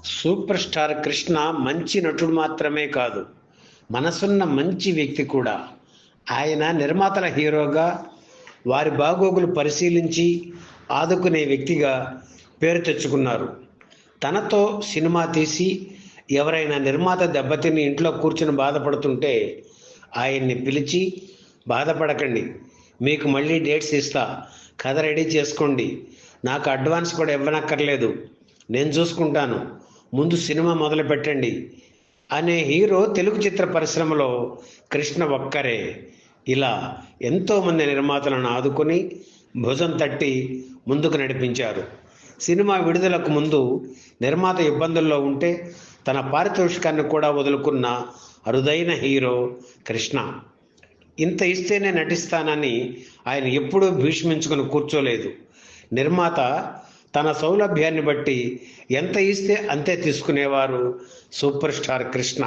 Super star Krishna మంచి నటుడు మాత్రమే కాదు, మనసున్న మంచి వ్యక్తి కూడా. ఆయన నిర్మాతల హీరోగా వారి బాగోగులు పరిశీలించి ఆదుకునే వ్యక్తిగా పేరు తెచ్చుకున్నారు. తనతో సినిమా తీసి ఎవరైనా నిర్మాత దెబ్బతిని ఇంట్లో కూర్చుని బాధపడుతుంటే ఆయన్ని పిలిచి, బాధపడకండి, మీకు మళ్ళీ డేట్స్ ఇస్తా, కథ రెడీ చేసుకోండి, నాకు అడ్వాన్స్ కూడా ఇవ్వనక్కర్లేదు, నేను చూసుకుంటాను, ముందు సినిమా మొదలు పెట్టండి అనే హీరో తెలుగు చిత్ర పరిశ్రమలో కృష్ణ ఒక్కరే. ఇలా ఎంతోమంది నిర్మాతలను ఆదుకొని భుజం తట్టి ముందుకు నడిపించారు. సినిమా విడుదలకు ముందు నిర్మాత ఇబ్బందుల్లో ఉంటే తన పారితోషికాన్ని కూడా వదులుకున్న అరుదైన హీరో కృష్ణ. ఇంత ఇస్తేనే నటిస్తానని ఆయన ఎప్పుడూ భీష్మించుకుని కూర్చోలేదు. నిర్మాత తన సౌలభ్యాన్ని బట్టి ఎంత ఇస్తే అంతే తీసుకునేవారు సూపర్ స్టార్ కృష్ణ.